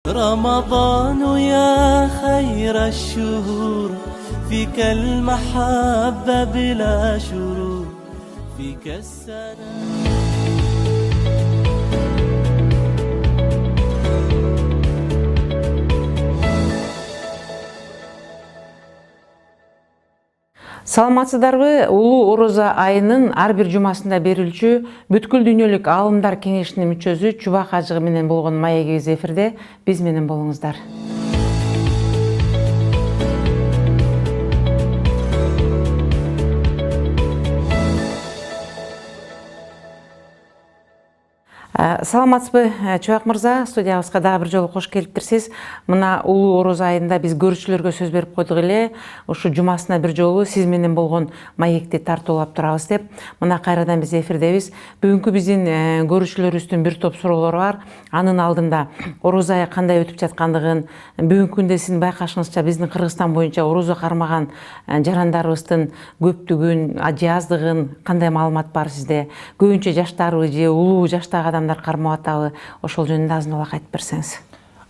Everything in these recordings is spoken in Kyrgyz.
رمضان يا خير الشهور فيك المحبة بلا شرور فيك السلام. Саламатсыздарбы? Улуу Орозо айынын ар бир жумасында берилчү бүткүл дүйнөлүк аалымдар кеңешинин мүчөсү Чубак Ажыгы менен болгон маегибиз эфирде. Биз менен болуңуздар. Саламатсызбы, Чубак мырза, студиябызга дагы бир жолу кош келиптирсиз. Мына улуу Ороз айында биз көрүүчүлөргө сөз берип койдук эле, ушу жумасына бир жолу сиз менен болгон маекти тартуулап турабыз деп. Мына кайрадан биз эфирдебиз. Бүгүнкү биздин көрүүчүлөрүбүздүн бир топ суроолору бар. Анын алдында Ороз айы кандай өтүп жаткандыгын, бүгүнкү күндө сиздин байкашыңызча биздин Кыргызстан боюнча орозо кармаган жарандарыбыздын көптүгүн, аздыгын кандай маалымат бар сизде? Көбүнчө жаштарбы же улуу жаштагы адамдар кармап атабы? Ошол жөнүндө азын улак айтып берсеңиз.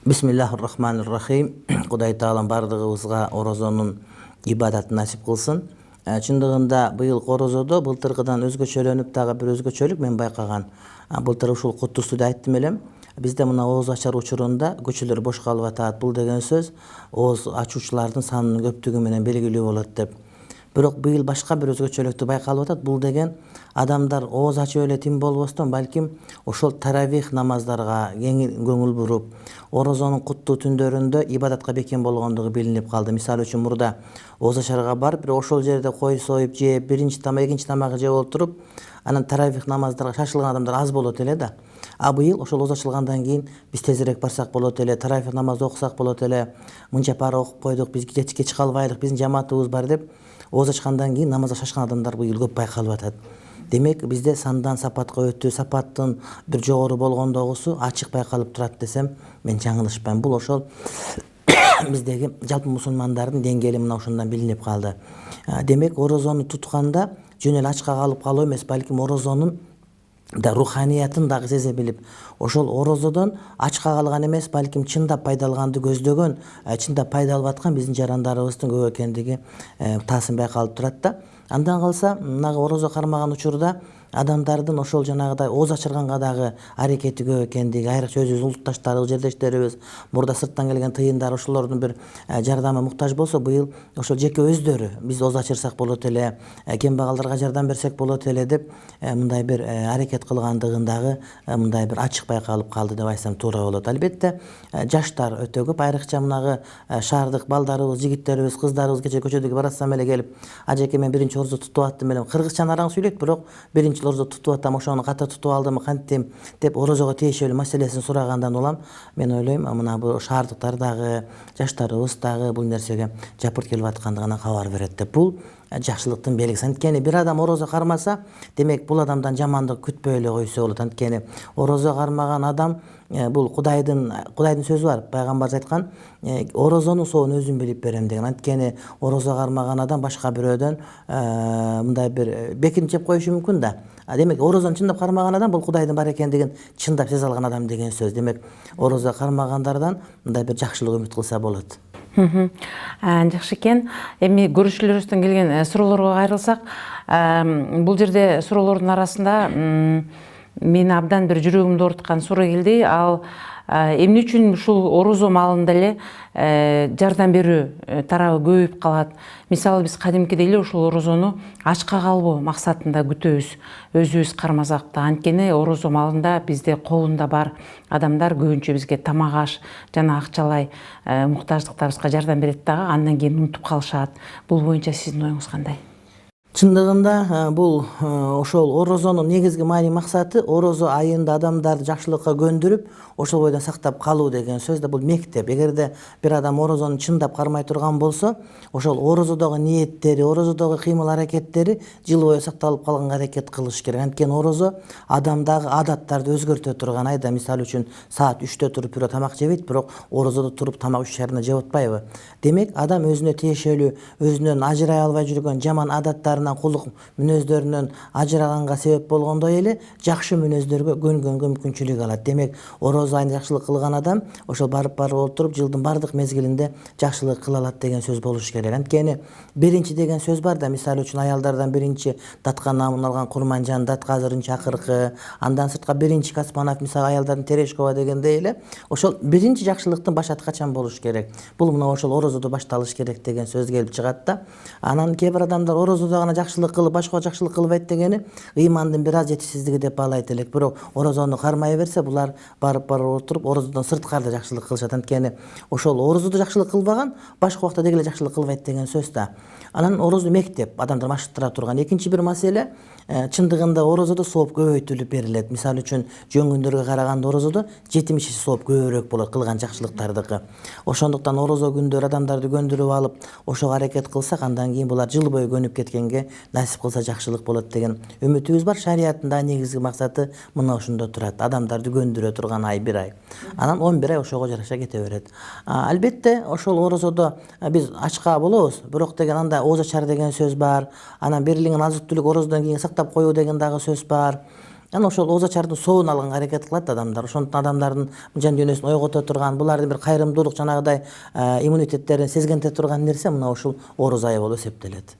Бисмиллахир-рахманир-рахим. Кудай таалам бардыгыбызга орозонун ибадатын насип кылсын. Чындыгында быйыл орозодо былтыркыдан өзгөчөлөнүп дагы бир өзгөчөлүк мен байкаган. Былтыр ушул куттуусуда айттым элем. Бизде мына ооз ачар учурунда көчөлөр бош калып атат. Бул деген сөз ооз ачуучулардын санынын көптүгү менен белгилүү болот деп. Бирок быйыл башка бир өзгөчөлүктү байкалып атат. Бул деген адамдар ооз ачып эле тим болбостон, балким ошол таравих намаздарга кең көңүл буруп, орозонун куттуу түндөрүндө ибадатка бекем болгондугу билинип калды. Мисалы үчүн мурда ооз ачарга барып, бир ошол жерде кой союп жеп, биринчи тамак, экинчи тамагы жеп отуруп, анан таравих намаздарга шашылган адамдар аз болот эле да. А быйыл ошол ооз ачылгандан кийин биз тезирээк барсак болот эле, таравих намазды окусак болот эле, мынча пара окуп койдук, биз кеч калбайлык, биздин жамаатыбыз бар деп ооз ачкандан кийин намазга шашкан адамдар быйыл көп байкалып атат. Демек бизде сандан сапатка өтүү, сапаттын бир жогору болгондогусу ачык байкалып турат десем мен жаңылышпайм. Бул ошол биздеги жалпы мусулмандардын деңгээли мына ошондон билинип калды. Демек орозону тутканда жөн эле ачка калып калуу эмес, балким орозонун да руханиятын дагы сезе билип, ошол орозодон ачка калган эмес, балким чындап пайдалганды көздөгөн, чындап пайда алып аткан биздин жарандарыбыздын көп экендиги таасир байкалып турат да. Андан калса, мына орозо кармаган учурда адамдардын ошол жанагыдай ооз ачырганга дагы аракети көп экендиги, айрыкча өзүбүздүн улутташтарыбыз, жердештерибиз, мурда сырттан келген тыйындар ошолордун бир жардамы муктаж болсо, быйыл ошол жеке өздөрү биз ооз ачырсак болот эле, кембагалдарга жардам берсек болот эле деп мындай бир аракет кылгандыгындагы мындай бир ачык байкалып калды деп айтсам туура болот. Албетте жаштар өтө көп, айрыкча мынагы шаардык балдарыбыз, жигиттерибиз, кыздарыбыз кече көчөдөгү баратсам эле келип, ажеке мен биринчи орозо тутуп аттым элем. Кыргызча араң сүйлөйт, бирок биринчи орозо тутуп атам, ошону ката тутуп алдымы, кантем деп орозого тиешелүү маселесин сурагандан улам мен ойлойм, мына бул шаардыктар дагы, жаштарыбыз дагы бул нерсеге жапырт келип аткандыгынан кабар берет деп. Бул жакшылыктын белгиси. Анткени бир адам орозо кармаса, демек бул адамдан жамандык күтпөй эле койсо болот. Анткени орозо кармаган адам бул Кудайдын сөзү бар. Пайгамбарыбыз айткан, орозонун соонун өзүм билип берем деген. Анткени орозо кармаган адам башка бирөөдөн мындай бир бекинип жеп коюшу мүмкүн да. Демек орозону чындап кармаган адам бул Кудайдын бар экендигин чындап сезе алган адам деген сөз. Демек орозо кармагандардан мындай бир жакшылык үмүт кылса болот. Жакшы экен. Эми көрүүчүлөрүбүздөн келген суроолорго кайрылсак, бул жерде суроолордун арасында мени абдан бир жүрөгүмдү ооруткан суроо келди. Ал эмне үчүн ушул орозо маалында эле жардам берүү тарабы көбөйүп калат? Мисалы биз кадимкидей эле ушул орозону ачка калбоо максатында күтөбүз, өзүбүз кармасак да. Анткени орозо маалында бизде колунда бар адамдар көбүнчө бизге тамак аш жана акчалай муктаждыктарыбызга жардам берет дагы, андан кийин унутуп калышат. Бул боюнча сиздин оюңуз кандай? Чындыгында бул ошол орозонун негизги маани максаты орозо айында адамдарды жакшылыкка көндүрүп, ошол бойдон сактап калуу деген сөз да бул мектеп. Эгерде бир адам орозону чындап кармай турган болсо, ошол орозодогу ниеттери, орозодогу кыймыл аракеттери жыл бою сакталып калганга аракет кылыш керек. Анткени орозо адамдагы адаттарды өзгөртө турган. Айда мисалы үчүн саат 3-тө туруп бирөө тамак жебейт, бирок орозодо туруп тамак 3:30 жеп атпайбы? Демек адам өзүнө тиешелүү, өзүнөн ажырай албай жүргөн жаман адаттарын жаман кулдук мүнөздөрүнөн ажыраганга себеп болгондой эле жакшы мүнөздөргө көнгөнгө мүмкүнчүлүк алат. Демек орозо айында жакшылык кылган адам ошол барып отуруп жылдын бардык мезгилинде жакшылык кыла алат деген сөз болуш керек. Анткени биринчи деген сөз бар да, мисалы үчүн аялдардан биринчи датка намын алган Курманжан, датка азырынча акыркы, андан сырткары биринчи Каспанов, мисалы аялдардын Терешкова дегендей эле ошол биринчи жакшылыктын башаты качан болуш керек? Бул мына ошол орозодо башталыш керек деген сөз келип чыгат да. Анан кээ бир адамдар орозодо гана жакшылык кылып, башка жакшылык кылбайт дегени ыймандын бир аз жетишсиздиги деп баалайт элек. Бирок орозону кармай берсе, булар барып отуруп орозодон сырткары да жакшылык кылышат. Анткени ошол орозодо жакшылык кылбаган башка убакта деги эле жакшылык кылбайт деген сөз да. Анан орозо мектеп, адамдар машыктыра турган. Экинчи бир маселе, чындыгында орозодо сооп көбөйтүлүп берилет. Мисалы үчүн жөн күндөргө караганда орозодо 70 сооп көбүрөөк болот кылган жакшылыктардыкы. Ошондуктан орозо күндөрү адамдарды көндүрүп алып, ошого аракет кылсак, андан кийин булар жыл бою көнүп кеткенге насип кылса жакшылык болот деген үмүтүбүз бар. Шариаттын негизги максаты мына ошондо турат. Адамдарды көндүрө турган ай 1 ай. Анан 11 ай ошого жараша кете берет. Албетте ошол орозодо биз ачка болобуз, бирок деген анда ооз ачар деген сөз бар. Анан берилген азык-түлүк орозодон кийин сактап коюу деген дагы сөз бар. Анан ошол ооз ачардын соогун алганга аракет кылат адамдар. Ошондуктан адамдардын жан дүйнөсүн ойгото турган, булардын бир кайрымдуулук, жанагыдай иммунитеттерин сезгенте турган нерсе мына ушул орозо айы болуп эсептелет.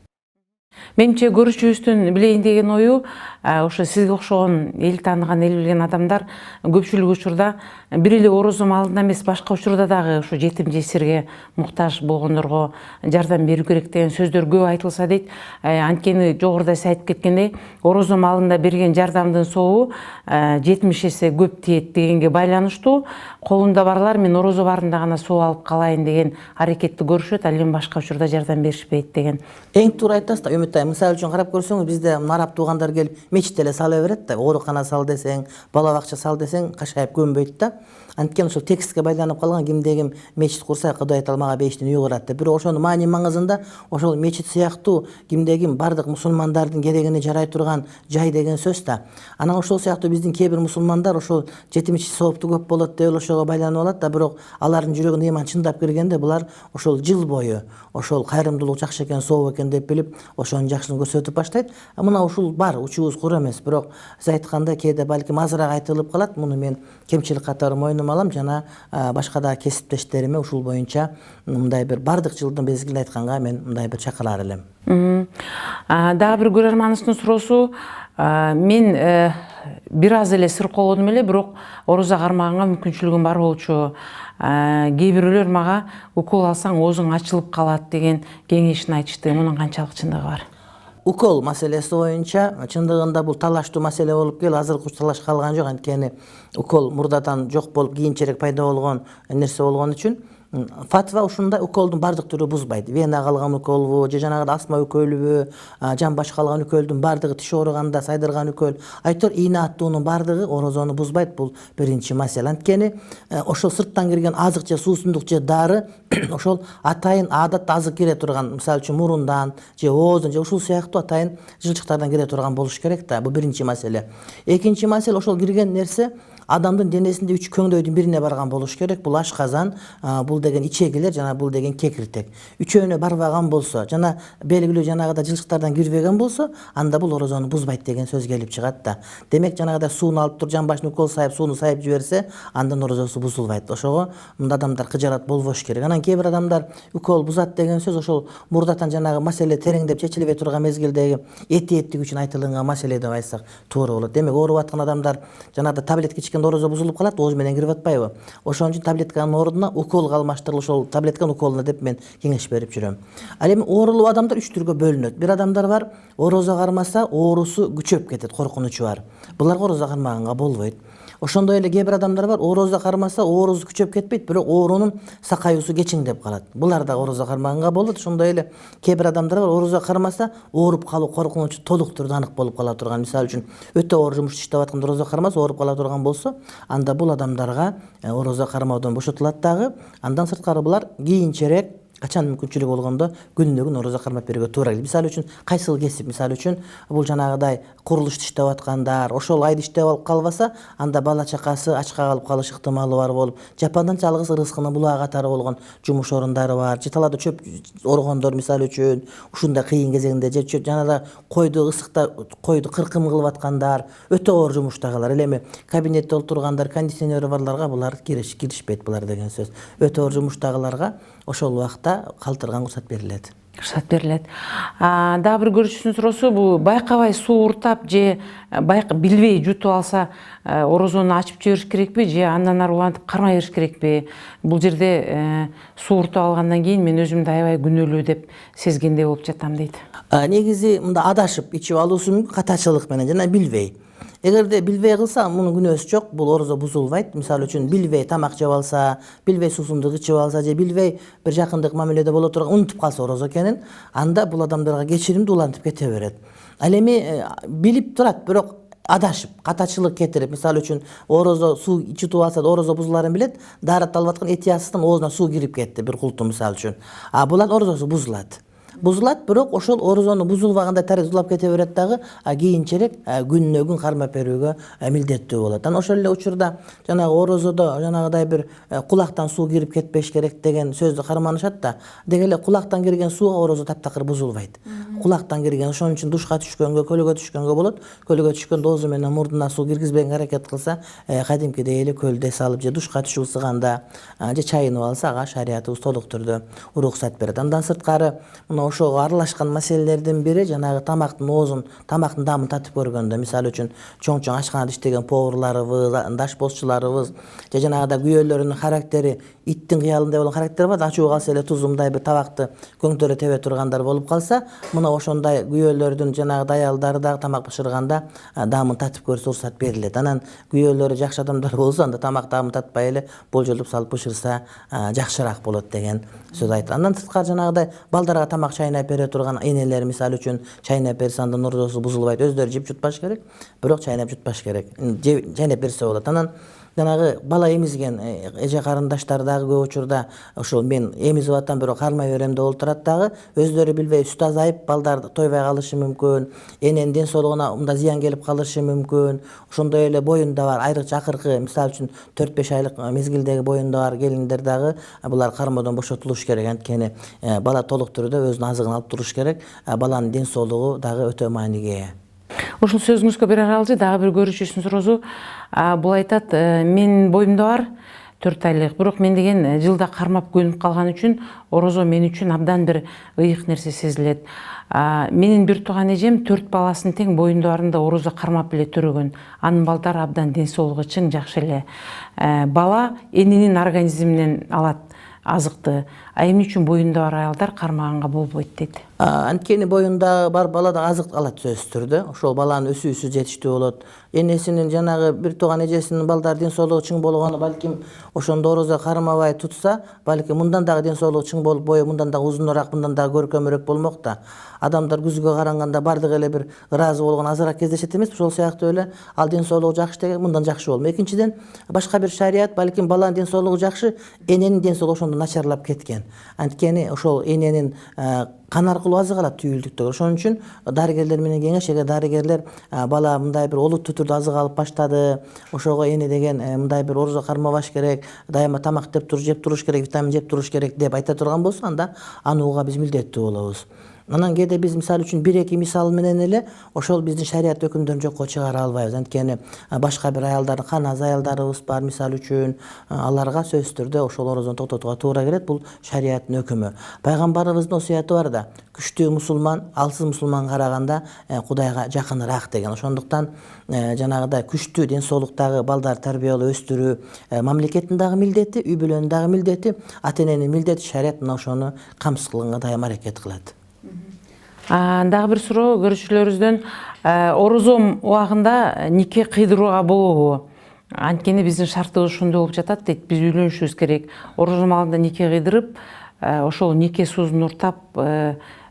Менимче көрүүчүбүздүн билейин деген ою ошо сизге окшогон эл тааныган, эл билген адамдар көпчүлүк учурда бир эле орозо маалында эмес, башка учурда дагы ушу жетим жесирге муктаж болгондорго жардам берүү керек деген сөздөр көп айтылса дейт. Анткени жогоруда сиз айтып кеткендей, орозо маалында берген жардамдын соогу 70 эсе көп тиет дегенге байланыштуу. Колунда барлар мен орозо баарында гана соо алып калайын деген аракетти көрүшөт, ал эми башка учурда жардам беришпейт деген. Эң туура айтасыз да, Үмүт айым. Мисалы үчүн карап көрсөңүз, бизде араб туугандар келип мечитте эле сала берет да, оорукана сал десең, бала бакча сал десең, кашкайып көнбөйт да. Анткени ошол текстке байланып калган, кимде ким мечит курса, Кудай Таала мага бейиштен үй курат деп. Бирок ошонун маани маңызында ошол мечит сыяктуу кимде ким бардык мусулмандардын керегине жарай турган жай деген сөз да. Анан ошол сыяктуу биздин кээ бир мусулмандар ошол жетимиш соопту көп болот деп ошого байланып алат да, бирок алардын жүрөгүнө ыйман чындап киргенде булар ошол жыл бою ошол кайрымдуулук жакшы экен, сооп экен деп билип ошонун жакшылыгын көрсөтүп баштайт. Мына ушул бар, учубуз кур эмес, бирок сиз айткандай кээде балким азыраак айтылып калат. Муну мен кемчилик катары мойнума алам, жана башка да кесиптештериме ушул боюнча мындай бир бардык жылдын мезгилин айтканга мен мындай бир чакырар элем. Дагы бир көрөрманыбыздын суроосу, мен бир аз эле сыр колодум эле, бирок орозо кармаганга мүмкүнчүлүгүм бар болчу. Кээ бирөөлөр мага укол алсаң оозуң ачылып калат деген кеңешин айтышты. Мунун канчалык чындыгы бар? Укол маселеси боюнча чындыгында бул талаштуу маселе болуп келип, азыркы талаш калган жок. Анткени укол мурдадан жок болуп кийинчерээк пайда болгон нерсе болгон үчүн фатва ушундай: уколдун бардык түрү бузбайт. Вена калган уколбу, же жанагы астма үкөлүбү, жан башка калган үкөлдүн бардыгы, тиш ооруганда сайдырган үкөл, айтор ийне аттуунун бардыгы орозону бузбайт. Бул биринчи маселе. Анткени ошол сырттан кирген азык же суусундук же дары ошол атайын адатта азык кире турган, мисалы үчүн мурундан же ооздон же ушул сыяктуу атайын жылчыктардан кире турган болуш керек да. Бул биринчи маселе. Экинчи маселе, ошол кирген нерсе адамдын денесинде 3 көңдөйдүн бирине барган болуш керек. Бул ашказан, бул деген ичегилер, жана бул деген кекиртек. Үчөөнө барбаган болсо, жана белгилүү жанагыда жылчыктардан кирбеген болсо, анда бул орозону бузбайт деген сөз келип чыгат да. Демек жанагыда сууну алып туруп, жан башына укол сайып, сууну сайып жиберсе, андан орозосу бузулбайт. Ошого мында адамдар кыжарат болбош керек. Анан кээ бир адамдар укол бузат деген сөз ошол мурдатан жанагы маселе тереңдеп чечилбей турган мезгилдеги этиеттик үчүн айтылган маселе деп айтсак туура болот. Демек ооруп аткан адамдар жанагыда таблетка орозо бузулуп калат, ооз менен кирип атпайбы? Ошон үчүн таблетканын ордуна уколго алмаштырылып, ошол таблетканын уколуна деп мен кеңеш берип жүрөм. Ал эми оорулуу адамдар 3 түргө бөлүнөт. Бир адамдар бар, орозо кармаса оорусу күчөп кетет, коркунучу бар. Буларга орозо кармаганга болбойт. Ошондой эле кээ бир адамдар бар, оорозо кармаса оорусу күчөп кетпейт, бирок оорунун сакаюусу кечиңдеп калат. Булар да орозо кармаганга болот. Ошондой эле кээ бир адамдар бар, оорозо кармаса ооруп калуу коркунучу толук түрдө анык болуп кала турган. Мисалы үчүн өтө оор жумуш иштеп атканда орозо кармаса ооруп кала турган болсо, анда бул адамдарга орозо кармоодон бошотулат дагы. Андан сырткары булар кийинчерээк качан мүмкүнчүлүгү болгондо күнүнө күн орозо кармап берүүгө туура келет. Мисалы үчүн кайсыл кесип, мисалы үчүн бул жанагыдай курулушта иштеп аткандар, ошол айда иштеп алып калбаса, анда бала чакасы ачка калып калыш ыктымалы бар болуп, жапандан жалгыз рызкынын булаа катары болгон жумуш орундары бар. Же талаада чөп оргондор мисалы үчүн ушундай кыйын кезеңде же жанагы койду ысыкта койду кыркым кылып аткандар, өтө оор жумуштагылар. Эле эми кабинетте отургандар, кондиционери барларга булар киришпейт булар деген сөз. Өтө оор жумуштагыларга ошол убакта калтырган уруксат берилет. Рұқсат берилет. Дагы бир көрүүчүнүн суроосу, бул байкабай суу уртап же билбей жутуп алса орозону ачып жибериш керекпи же андан ары улантып кармай бериш керекпи? Бул жерде суу уртуп алгандан кийин мен өзүмдү аябай күнөөлүү деп сезгендей болуп жатам дейт. Негизи мында адашып ичип алуусу мүмкүн катачылык менен жана билбей. Эгерде билбей кылса, мунун күнөөсү жок, бул орозо бузулбайт. Мисалы үчүн билбей тамак жеп алса, билбей суусундук ичип алса же билбей бир жакындык мамиледе боло турган унутуп калса орозо экенин, анда бул адамдарга кечиримди улантып кете берет. Ал эми билип турат, бирок адашып, катачылык кетирип, мисалы үчүн орозо суу ичитип алса да орозо бузуларын билет, даарат алып аткан этиясынан оозуна суу кирип кетти бир култу мисалы үчүн. Булар орозосу бузулат. Бузулат, бирок ошол орозону бузулбагандай тарез улап кете берет дагы, кийинчерээк күнүнө күн кармап берүүгө милдеттүү болот. Ошол эле учурда жанагы орозодо жанагыдай бир кулактан суу кирип кетпеш керек деген сөздү карманышат да, деги эле кулактан кирген сууга орозо таптакыр бузулбайт. Кулактан кирген, ошон үчүн душка түшкөнгө, көлгө түшкөнгө болот. Көлгө түшкөндө оозу менен мурдуна суу киргизбегенге аракет кылса, кадимкидей эле көлдө салып же душка түшүп ысыганда же чайынып алса, ага шариятыбыз толук түрдө уруксат берет. Андан сырткары ошого аралашкан маселелердин бири жанагы тамактын даамын татып көргөндө, мисалы үчүн чоң ашканада иштеген поварларыбыз, дашбозчуларыбыз же жанагыдай күйөөлөрүнүн характери иттин кыялындай болгон характери бар. Ачуу калса эле тузумдай бир табакты көңтөрө тебе тургандар болуп калса, мына ошондой күйөөлөрдүн жанагы аялдары дагы тамак бышырганда даамын татып көрсө уруксат берилет. Анан күйөөлөрү жакшы адамдар болсо, анда тамак даамын татпай эле болжолдуп салып бышырса жакшыраак болот деген сөз айтат. Андан сырткары жанагыдай балдарга тамак чайнап бере турган энелер, мисалы үчүн чайнап берсе андан орозосу бузулбайт. Өздөрү жеп жутпаш керек, бирок чайнап жутпаш керек. Чайнап берсе болот. Анан жанагы бала эмизген эже карындаштар дагы көп учурда ошол мен эмизип атам, бирок кармай берем деп олтурат дагы, өздөрү билбей сүт азайып балдар тойбой калышы мүмкүн, эненин ден соолугуна мында зыян келип калышы мүмкүн. Ошондой эле боюнда бар айрыкча акыркы, мисалы үчүн 4-5 айлык мезгилдеги боюнда бар келиндер дагы булар кармоодон бошотулуш керек. Анткени бала толук түрдө өзүнүн азыгын алып туруш керек. Баланын ден соолугу дагы өтө мааниге ээ. Ушул сөзүңүзгө бир аралжы дагы бир көрүүчүсүнүн суроосу, бул айтат, менин боюмда бар 4 айлык, бирок мен деген жылда кармап көнүп калган үчүн орозо мен үчүн абдан бир ыйык нерсе сезилет. Менин бир тууган эжем 4 баласын тең боюнда барында орозо кармап эле төрөгөн. Анын балдары абдан ден соолугу чың, жакшы эле. Бала эненин организминен алат азыкты. Эмне үчүн боюнда бар аялдар кармаганга болбойт дейт. Анткени боюнда бар бала да азык алат сөзсүз түрдө. Ошол баланын өсүүсү жетиштүү болот. Энесинин жанагы бир тууган эжесинин балдары ден соолугу чың болгону балким ошондо орозо кармабай tutsa, балким мындан дагы ден соолугу чың болуп, бою мындан дагы узунураак, мындан дагы көркөмүрөөк болмок да. Адамдар күзгө каранганда бардыгы эле бир ыраазы болгон азыраак кездешет эмеспи? Ошол сыяктуу эле ал ден соолугу жакшы деген мындан жакшы болмок. Экинчиден, башка бир шарият балким баланын ден соолугу жакшы, эненин ден соолугу ошондо начарлап кеткен. Анткени ошол эненин кан аркылуу азык алат түйүлдүктөр. Ошон үчүн дарыгерлер менен кеңеш, эгер дарыгерлер бала мындай бир олуттуу түрдө азык алып баштады, ошого эне деген мындай бир орозо кармабаш керек, дайыма тамак жеп туруш керек, витамин жеп туруш керек деп айта турган болсо, анда аны угууга биз милдеттүү болобуз. Анан кээде биз мисалы үчүн 1-2 мисал менен эле ошол биздин шарият өкүмдөрүн жокко чыгара албайбыз. Анткени башка бир аялдардын каназ аялдарыбыз бар, мисалы үчүн аларга сөзсүз түрдө ошол орозону токтотууга туура келет. Бул шариаттын өкүмү. Пайгамбарыбыздын осуяты бар да, күчтүү мусулман алсыз мусулманга караганда Кудайга жакыныраак деген. Ошондуктан жанагыдай күчтүү ден соолуктагы балдар тарбиялоо, өстүрүү мамлекеттин дагы милдети, үй бүлөнүн дагы милдети, ата эненин милдети. Шарият мына ошону камсыз кылганга дайым аракет кылат. Дагы бир суроо көрүүчүлөрүбүздөн, орозо убагында нике кыйдырууга болобу? Анткени биздин шартыбыз ушундай болуп жатат дейт. Биз үйлөнүшүбүз керек. Орозо маалында нике кыйдырып, ошол нике суузун уртап,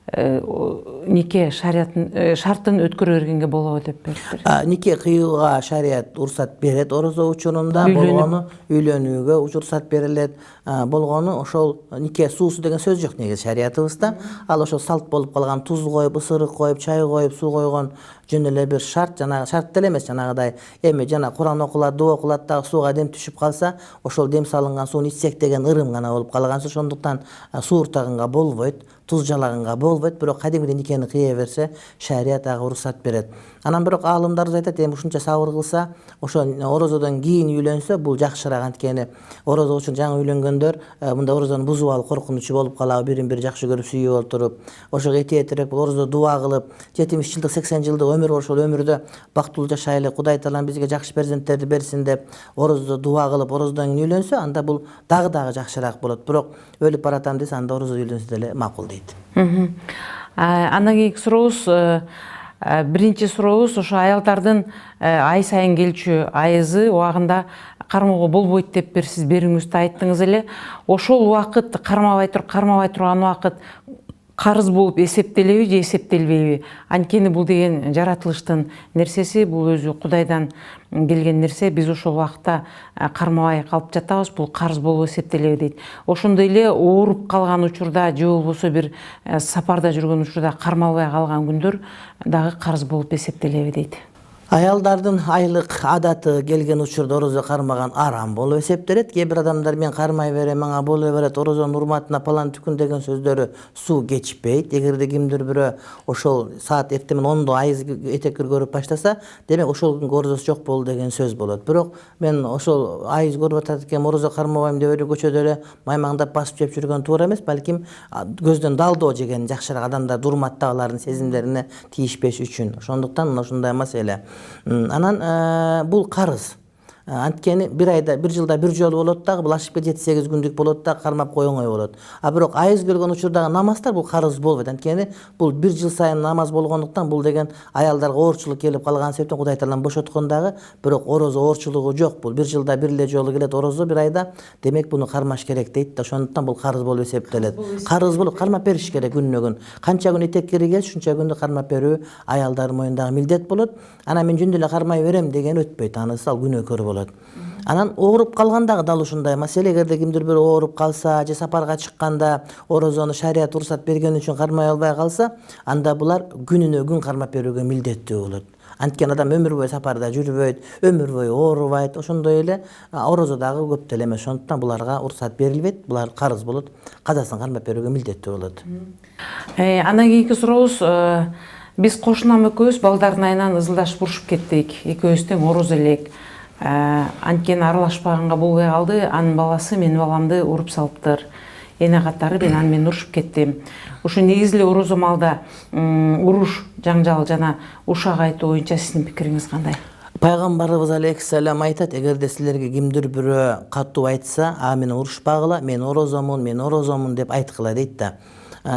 нике шартын өткөрө бергенге болобу деп бериптир. Нике кыюуга шарият уруксат берет орозо учурунда, болгону үйлөнүүгө уруксат берилет. Болгону ошол нике суусу деген сөз жок негизи шариятыбызда. Ал ошол салт болуп калган туз коюп, ысырык коюп, чай коюп, суу койгон жөн эле бир шарт, жанагы шарт деле эмес, жанагыдай эми жана Куран окулат, дуа окулат дагы сууга дем түшүп калса, ошол дем салынган сууну ичсек деген ырым гана болуп калган. Ошондуктан сууртаганга болбойт, туз жалаганга болбойт, бирок кадимгидей никени кыя берсе, шарият ага уруксат берет. Анан бирок аалымдарыбыз айтат, эми ушунча сабыр кылса, ошо орозодон кийин үйлөнсө, бул жакшыраак. Анткени орозо үчүн жаңы үйлөнгөндөр мында орозону бузуп алып коркунучу болуп калабы, бирин бири жакшы көрүп сүйүп отуруп, ошого этиетирээк бул орозо дуа кылып, 70 жылдык 80 жылдык өмүр бар, ошол өмүрдө бактылуу жашайлы, Кудай Таалам бизге жакшы перзенттерди берсин деп орозодо дуа кылып, орозодон кийин үйлөнсө, анда бул дагы жакшыраак болот. Бирок өлүп баратам десе, анда орозо үйлөнсө деле макул дейт. Андан кийинки сурообуз, биринчи сурообуз ошо аялдардын ай сайын келчү айызы убагында кармоого болбойт деп сиз берүүңүздө айттыңыз эле. Ошол убакыт кармабай турган убакыт карыз болуп эсептелеби же эсептелбейби? Анткени бул деген жаратылыштын нерсеси, бул өзү Кудайдан келген нерсе. Биз ошол убакта кармабай калып жатабыз, бул карыз болуп эсептелеби дейт. Ошондой эле ооруп калган учурда же болбосо бир сапарда жүргөн учурда кармалбай калган күндөр дагы карыз болуп эсептелеби дейт. Аялдардын айлык адаты келген учурда орозо кармаган арам болуп эсептелет. Кээ бир адамдар мен кармай берем, мага боло берет, орозонун урматына палан түкүн деген сөздөрү суу кечпейт. Эгерде кимдир бирөө ошол саат эртемен 10-до айыз этеккир көрүп баштаса, демек ошол күнгө орозосу жок болду деген сөз болот. Бирок мен ошол айыз көрүп атат экен, орозо кармабайм деп эле көчөдө эле маймаңдап басып жеп жүргөн туура эмес. Балким көздөн далдоо жеген жакшыраак, адамдарды урматтагылардын сезимдерине тийишпеш үчүн. Ошондуктан ушундай маселе. Анан бул карыз. Анткени бир айда, бир жылда бир жолу болот дагы, бул ашып 7-8 күндүк болот да, кармап кой оңой болот. Бирок айыз келген учурдагы намаздар бул карыз болбойт. Анткени бул бир жыл сайын намаз болгондуктан бул деген аялдарга оорчулук келип калган себептен Кудай Таалам бошоткон дагы, бирок орозо оорчулугу жок. Бул бир жылда бир эле жолу келет орозо бир айда, демек буну кармаш керек дейт да. Ошондуктан бул карыз болуп эсептелет. Карыз болуп кармап бериш керек күнүнө күн. Канча күн этеккири келсе, шунча күндү кармап берүү аялдардын мойнундагы милдет болот. Анан мен жөн эле кармай берем деген өтпөйт. Анысы ал күнөөкөр болот. Анан ооруп калгандагы дал ушундай маселе. Эгерде кимдир бир ооруп калса же сапарга чыкканда орозону шарият уруксат берген үчүн кармай албай калса, анда булар күнүнө күн кармап берүүгө милдеттүү болот. Анткени адам өмүр бою сапарда жүрбөйт, өмүр бою оорубайт. Ошондой эле орозо дагы көп деле эмес. Ошондуктан буларга уруксат берилбейт. Булар карыз болот. Казасын кармап берүүгө милдеттүү болот. Андан кийинки сурообуз, биз кошунам экөөбүз балдардын айынан ызылдашып урушуп кеттик. Экөөбүз тең орозо элек. Анткени аралашпаганга болбой калды. Анын баласы менин баламды уруп салыптыр. Эне катары мен аны менен урушуп кеттим. Ушу негизи эле орозо маалда уруш, жаңжал жана ушак айтуу боюнча сиздин пикириңиз кандай? Пайгамбарыбыз алейхиссалам айтат, эгерде силерге кимдир бирөө катуу айтса, мен урушпагыла, мен орозомун деп айткыла дейт да.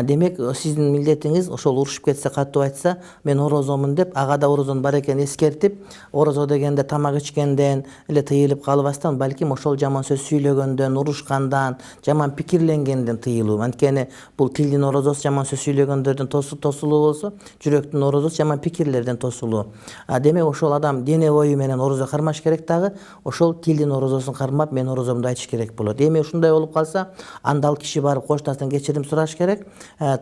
Демек, сиздин милдетиңиз ошол урушуп кетсе, катуу айтса, мен орозомун деп, ага да орозон бар экенин эскертип, орозо дегенде тамак ичкенден эле тыйылып калбастан, балким ошол жаман сөз сүйлөгөндөн, урушкандан, жаман пикирленгенден тыйылуу. Анткени бул тилдин орозосу жаман сөз сүйлөгөндөрдөн тосулуу болсо, жүрөктүн орозосу жаман пикирлерден тосулуу. Демек, ошол адам дене бою менен орозо кармаш керек дагы, ошол тилдин орозосун кармап, мен орозомду айтыш керек болот. Эми ушундай болуп калса, анда ал киши барып коштасынан кечирим сураш керек.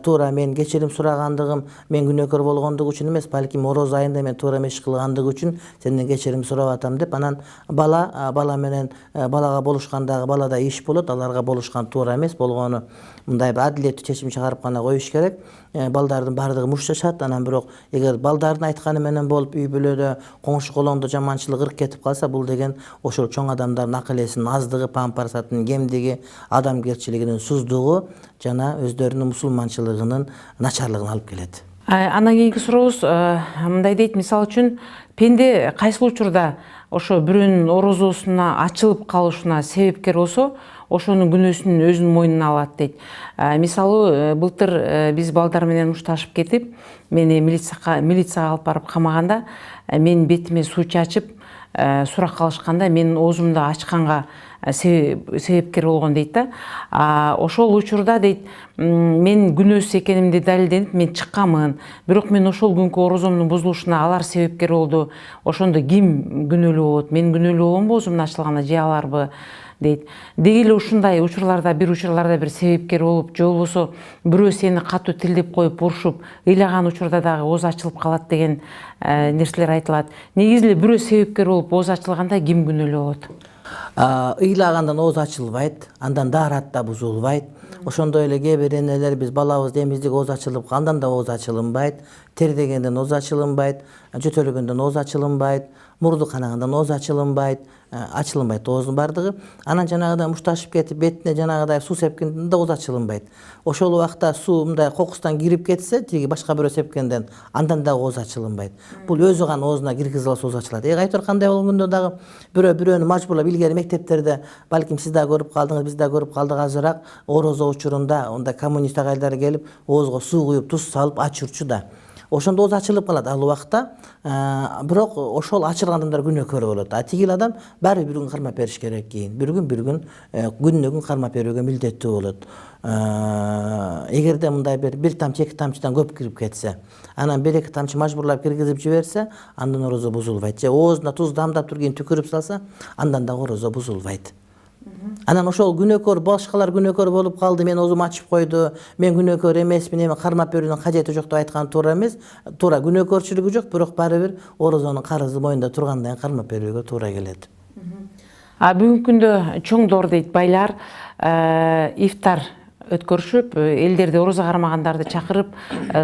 Туура мен кечирим сурагандыгым мен күнөөкөр болгондугу үчүн эмес, балким орозо айында мен туура эмес иш кылгандыгы үчүн сенден кечирим сурап атам деп, анан бала менен балага болушкандагы балада иш болот, аларга болушкан туура эмес болгону мындай бир адилеттүү чечим чыгарып гана коюш керек. Балдардын баардыгы мушташат. Анан бирок эгер балдардын айтканы менен болуп үй бүлөдө коңшу колондо жаманчылык ырк кетип калса, бул деген ошол чоң адамдардын акыл эсинин аздыгы, пампарсатынын кемдиги, адамгерчилигинин суздугу жана өздөрүнүн мусулманчылыгынын начарлыгына алып келет. Андан кийинки сурообуз мындай дейт, мисалы үчүн пенде кайсы учурда ошо бирөөнүн орозосуна ачылып калышына себепкер болсо, ошонун күнөөсүн өзүнүн мойнуна алат дейт. Мисалы, былтыр биз балдар менен мушташып кетип, мени милицияга алып барып камаганда, менин бетиме суу чачып, сурак калышканда, менин оозумду ачканга себепкер болгон дейт да. Ошол учурда дейт, мен күнөөсүз экенимди далилденип мен чыкканмын. Бирок мен ошол күнкү орозомдун бузулушуна алар себепкер болду. Ошондо ким күнөөлүү болот? Мен күнөөлүү боломбу оозумдун ачылганына же аларбы дейт. Деги эле ушундай учурларда бир себепкер болуп, же болбосо бирөө сени катуу тилдеп коюп урушуп, ыйлаган учурда дагы ооз ачылып калат деген нерселер айтылат. Негизи эле бирөө себепкер болуп ооз ачылганда ким күнөөлүү болот? Ыйлагандан ооз ачылбайт, андан даарат да бузулбайт. Ошондой эле кээ бир энелер биз балабызды эмиздик ооз ачылып андан да ооз ачылынбайт, тер дегенден ооз ачылынбайт, жөтөлгөндөн ооз ачылынбайт, мурду канагандан ооз ачылынбайт ооздун бардыгы. Анан жанагыдай мушташып кетип бетине жанагыдай суу сепкенден да ооз ачылынбайт. Ошол убакта суу мындай кокустан кирип кетсе, тиги башка бирөө сепкенден, андан да ооз ачылынбайт. Бул өзү гана оозуна киргизе алса ооз ачылат. Айтор кандай болгондо дагы бирөөнү мажбурлап, илгери мектептерде балким сиз да көрүп калдыңыз, биз да көрүп калдык азыраак, орозо учурунда онда коммунист агайлар келип оозго суу куюп, туз салып ачырчу да. Ошондо ооз ачылып калат ал убакта. Бирок ошол ачырган адамдар күнөөкөр болот. Тигил адам баары бир күн кармап бериш керек кийин. Бир күн күнүнө күн кармап берүүгө милдеттүү болот. Эгерде мындай бир тамчы, эки тамчыдан көп кирип кетсе, анан бир эки тамчы мажбурлап киргизип жиберсе, андан орозо бузулбайт. Же оозуна туз дамдап туруп кийин түкүрүп салса, андан да орозо бузулбайт. Анан ошол күнөөкөр, башкалар күнөөкөр болуп калды, мен оозум ачып койду, мен күнөөкөр эмесмин, эми кармап берүүнүн кажети жок деп айткан туура эмес. Туура күнөөкөрчүлүгү жок, бирок баары бир орозонун карызы моюнда тургандан кийин кармап берүүгө туура келет. Бүгүнкү күндө чоңдор дейт байлар ифтар өткөрүшүп, элдерди орозо кармагандарды чакырып,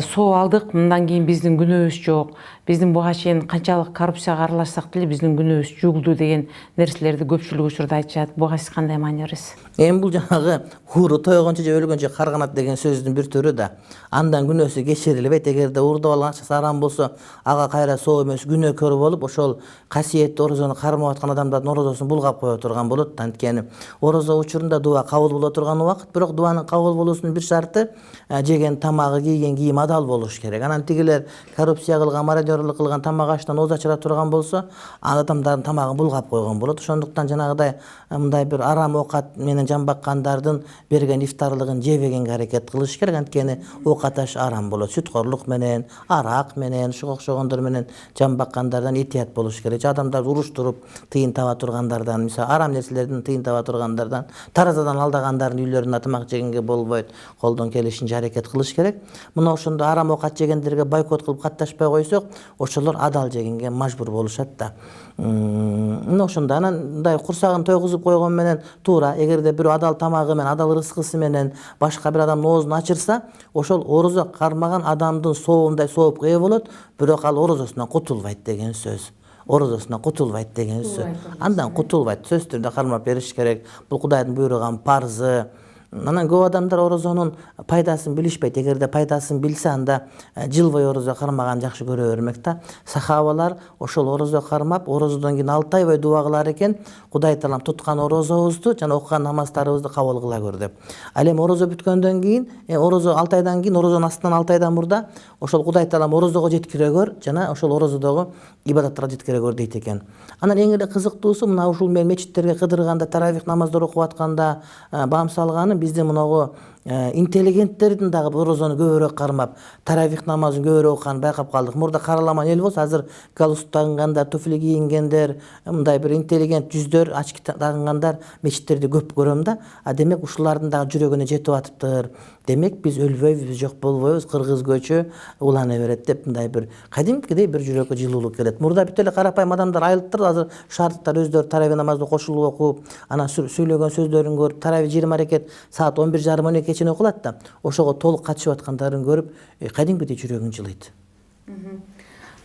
соо алдык, мындан кийин биздин күнөөбүз жок, биздин буга чейин канчалык коррупцияга аралашсак деле биздин күнөөбүз жугулду деген нерселерди көпчүлүк учурда айтышат. Буга сиз кандай маани бересиз? Эми бул жанагы ууру тойгончу же өлгөнчө карганат деген сөздүн бир түрү да. Андан күнөөсү кечирилбейт. Эгерде уурдап алган акчасы арам болсо, ага кайра соо эмес күнөөкөр болуп, ошол касиеттүү орозону кармап аткан адамдардын орозосун булгап кое турган болот. Анткени орозо учурунда дуба кабыл боло турган убакыт, бирок дубанын кабыл болуусунун бир шарты жеген тамагы, кийген кийим адал болуш керек. Анан тигилер коррупция кылган, мародерлук кылган, тамак аштан ооз ачыра турган болсо, адамдардын тамагын булгап койгон болот. Ошондуктан жанагыдай мындай бир арам оокат менен жамбаккандардын берген ифтарлыгын жебегенге аракет кылыш керек. Анткени оокат аш арам болот. Сүткорлук менен, арак менен, ушуга окшогондор менен жамбаккандардан этият болуш керек. Адамдарды уруштуруп тыйын таба тургандардан, мисалы арам нерселерден тыйын таба тургандардан, таразадан алдагандардын үйлөрүнө тамак жегенге болбойт. Колдон келишинче аракет кылыш керек. Мына ошондо арам оокат жегендерге бойкот кылып катташпай койсок, ошолор адал жегенге мажбур болушат да. Мына ошондо анан мындай курсагын тойгузуп койгон менен туура. Эгерде бирөө адал тамагы менен, адал рызкысы менен башка бир адамдын оозун ачырса, ошол орозо кармаган адамдын соовундай соопко ээ болот, бирок ал орозосунан кутулбайт деген сөз. Орозосунан кутулбайт деген сөз. Андан кутулбайт. Сөзсүз түрдө кармап бериш керек. Бул Кудайдын буйруган парзы. Анан көп адамдар орозонун пайдасын билишпейт. Эгерде пайдасын билсе, анда жыл бою орозо кармаган жакшы көрө бермек да. Сахабалар ошол орозо кармап, орозодон кийин 6 ай бою дуба кылар экен. Кудай Таалам туткан орозобузду жана окуган намаздарыбызды кабыл кыла көр деп. Ал эми орозо бүткөндөн кийин, орозо 6 айдан кийин, орозонун астынан 6 айдан мурда ошол Кудай Таалам орозого жеткире көр жана ошол орозодогу ибадаттарга жеткире көр дейт экен. Анан эң эле кызыктуусу мына ушул мен мечиттерге кыдырганда, таравих намаздар окуп атканда баам салганы, биздин мынагу интеллигенттердин дагы орозону көбүрөөк кармап, таравих намазын көбүрөөк окуганын байкап калдык. Мурда караламан эл болсо, азыр галстук тагынгандар, туфли кийингендер, мындай бир интеллигент жүздөр, очки тагынгандар мечиттерди көп көрөм да. Демек ушулардын дагы жүрөгүнө жетип атыптыр. Демек биз өлбөйбүз, жок болбойбуз, кыргыз көчү улана берет деп мындай бир кадимкидей бир жүрөккө жылуулук келет. Мурда бүт эле карапайым адамдар айылыптыр, азыр шаардыктар өздөрү таравих намазды кошулуп окуп, анан сүйлөгөн сөздөрүн көрүп, таравих 20 рекет саат 11:30-12 окулат да. Ошого толук катышып аткандарын көрүп, кадимкидей жүрөгүң жылыйт.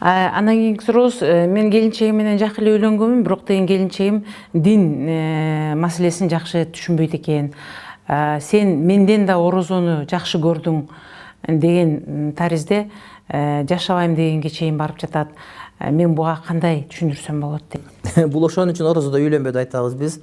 Анан кийинки сурообуз, мен келинчегим менен жакшы эле үйлөнгөнмүн, бирок деген келинчегим дин маселесин жакшы түшүнбөйт экен. Сен менден да орозону жакшы көрдүң деген таризде жашабайм дегенге чейин барып жатат. Мен буга кандай түшүндүрсөм болот дейт. Бул ошон үчүн орозодо үйлөнбө деп айтабыз биз.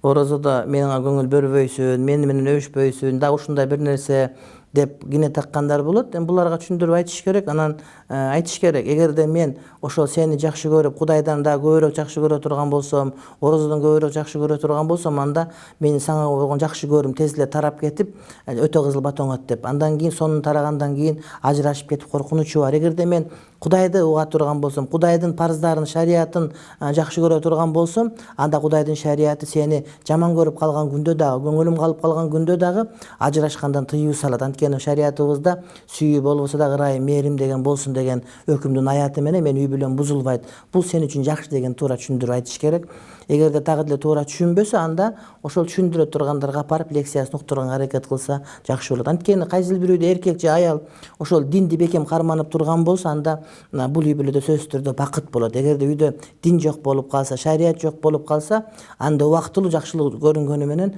Орозодо менин көңүл бөлбөйсүн, мени менен өбүшпөйсүн, дагы ушундай бир нерсе деп кине таккандар болот. Эми буларга түшүндүрүп айтыш керек, анан айтыш керек. Эгерде мен ошол сени жакшы көрүп, Кудайдан да көбүрөөк жакшы көрө турган болсом, орозодон көбүрөөк жакшы көрө турган болсом, анда менин сага болгон жакшы көрүүм тез эле тарап кетип, өтө кызыл батоңот деп. Андан кийин сонун тарагандан кийин ажырашып кетип коркунучу бар. Эгерде мен Кудайды уга турган болсом, Кудайдын парыздарын, шариятын жакшы көрө турган болсом, анда Кудайдын шарияты сени жаман көрүп калган күндө дагы, көңүлүм калып калган күндө дагы ажырашкандан тыюу салат. Анткени шариятыбызда сүйүү болбосо дагы ырайым, мээрим деген болсун деген өкүмдүн аяты менен мен үй бүлөм бузулбайт. Бул сен үчүн жакшы деген туура түшүндүрүп айтыш керек. Эгерде дагы деле туура түшүнбөсө, анда ошол түшүндүрө тургандарга апарып лекциясын уктурганга аракет кылса жакшы болот. Анткени кайсыл бирөөдө эркек же аял ошол динди бекем карманып турган болсо, анда бул үй бүлөдө сөзсүз түрдө бакыт болот. Эгерде үйдө дин жок болуп калса, шарият жок болуп калса, анда убактылуу жакшылык көрүнгөнү менен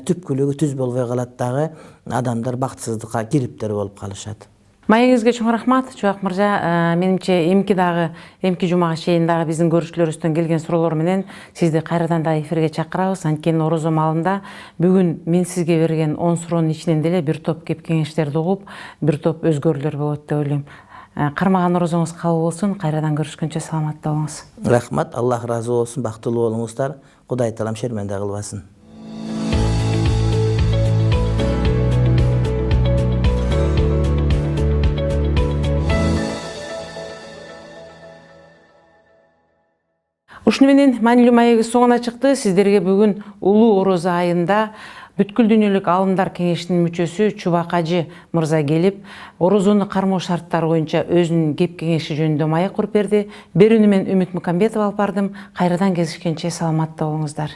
түпкүлүгү түз болбой калат, дагы адамдар бактысыздыкка кириптер болуп калышат. Маегиңизге чоң рахмат, Чубак мырза. Менимче эмки жумага чейин дагы биздин көрүүчүлөрүбүздөн келген суроолор менен сизди кайрадан да эфирге чакырабыз. Анткени орозо маалында бүгүн мен сизге берген 10 суроонун ичинен деле бир топ кеп кеңештерди угуп, бир топ өзгөрүүлөр болот деп ойлойм. Кармаган орозоңуз кабыл болсун. Кайрадан көрүшкөнчө саламатта болуңуз. Рахмат, Аллах ыраазы болсун, бактылуу болуңуздар. Кудай таалам шерменде кылбасын. Ушуну менен маанилүү маегибиз соңуна чыкты. Сиздерге бүгүн улуу орозо айында бүткүл дүйнөлүк алымдар кеңешинин мүчөсү Чубак Ажы мырза келип, орозону кармоо шарттары боюнча өзүнүн кеп кеңеши жөнүндө маек куруп берди. Берүүнү мен Үмүт Мукамбетова алып бардым. Кайрадан кезишкенче саламатта болуңуздар.